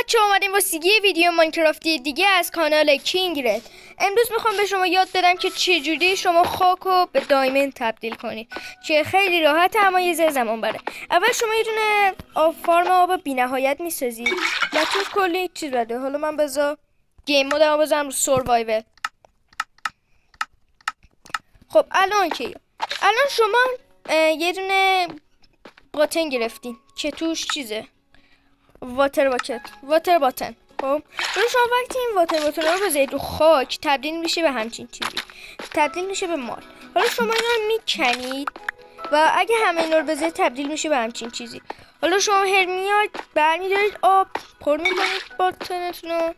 بچه اومدیم واسه یه ویدیو ماینکرافتی دیگه از کانال کینگ رد. امروز میخوام به شما یاد بدم که چجوری شما خاک رو به دایموند تبدیل کنید که خیلی راحت اما یه ذره زمان بره. اول شما یه دونه فارم آب بی‌نهایت میسازید و توش کلی چیز بده. حالا من بذار گیم مودم بذارم رو سروایول. خب الان شما یه دونه باتن گرفتین که توش چیزه واتر باتن. خب شما وقتی این واتر باتن رو بذارید رو خاک تبدیل میشه به همچین چیزی، تبدیل میشه به مار. حالا شما اینا رو میکنید و اگه همه اینا رو بذارید تبدیل میشه به همچین چیزی. حالا شما هر میاد برمیدارید آب پر میکنید باتنتون رو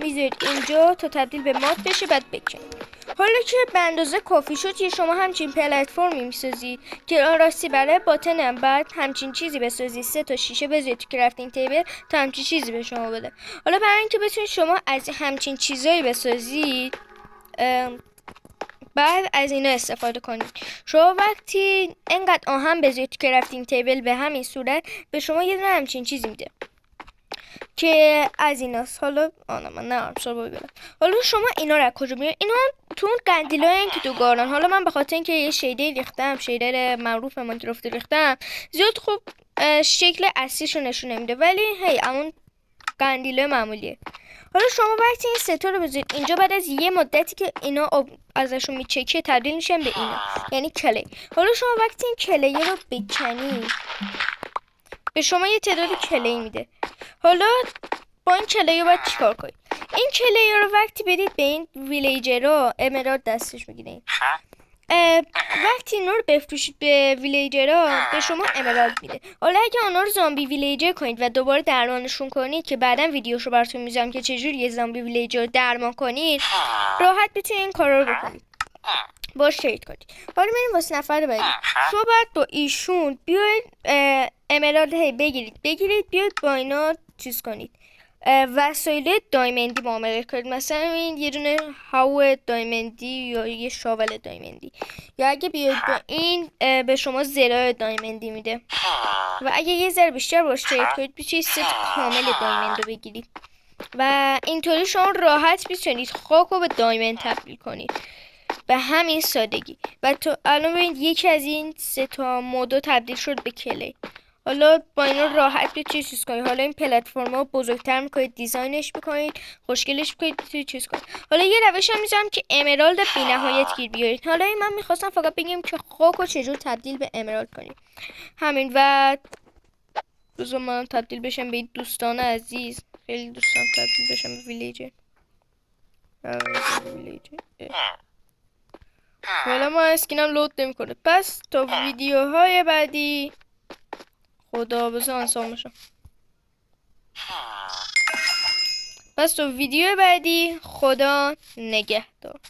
میذارید اینجا تا تبدیل به ماد بشه، بعد بکنید. حالا که به اندازه کافی شد یه شما همچین پلتفرمی میسازی که راستی برای باتنم بعد همچین چیزی بسازی، 3 تا شیشه بذارید تو کرافتینگ تیبل تا همچین چیزی به شما بده. حالا برای اینکه بتونید شما از همچین چیزایی بسازید بعد از اینا استفاده کنید. شما وقتی انقدر آهن بذارید تو کرافتینگ تیبل به همین صورت به شما یه دونه همچین چیزی میده که از ایناست. حالا من نرم سر برم. حالا شما اینا رو کجا میارید؟ اینا تو اون قندیلای که تو گاران. حالا من به خاطر اینکه یه شیدر ریختم، شیدر معروف ماینکرافت ریختم، زیاد خوب شکل اصلیشو نشون نمیده، ولی هی همون قندیلای معمولیه. حالا شما وقتی این ستا رو بذارید اینجا، بعد از یه مدتی که اینا ازشون میچکه تبدیل میشن به اینا، یعنی کلی. حالا شما وقتی این کلی رو بکنید به شما یه تعداد کلی میده. حالا با این کلی رو باید چیکار کنید؟ این کلی رو وقتی بدید به این ویلیجر رو امرالد دستش بگیرید. وقتی اینا رو بفروشید به ویلیجر به شما امرالد میده. حالا اگه اونا رو زامبی ویلیجر کنید و دوباره درمانشون کنید که بعدا ویدیوشو براتون میذارم که چجوری یه زامبی ویلیجر رو درمان کنید، راحت بتونید این کارا رو بکنید. باش شریک کنید. حالا میریم واسه نفر بعدی. شما باید با ایشون بیاید امرالد بگیرید بیاید با اینا چیز کنید، وسایل دایموندی معامله کنید. مثلا این یه دونه هاو دایموندی یا یه شاول دایموندی، یا اگه بیاید با این به شما زرای دایموندی میده و اگه یه ذره بیشتر باش ترید کنید بیچه ست کامل دایموند رو بگیرید و اینطوری شما راحت میتونید خاک رو به دایموند تبدیل کنید به همین سادگی. و تو الان ببینید یکی از این 3 تا مودو تبدیل شد به کلی. حالا با اینا راحت به چیز کنید. حالا این پلتفرم ها بزرگتر میکنید، دیزاینش میکنید، خوشگلش میکنید، چیز کنید. حالا یه روش هم میذارم که امرالد بی‌نهایت گیر بیارید. حالا این من میخواستم فقط بگم که خاک رو چجور تبدیل به امرالد کنید. همین. و بذار من تبدیل بشم به دوستان عزیز. خیلی دوستان تبدیل بشم به ویلیجر. حالا ما اسکینم لود نمیکنه. پس تا ویدیوهای بعدی خدا بزن سامشم. پس تو ویدیو بعدی خدا نگهدار.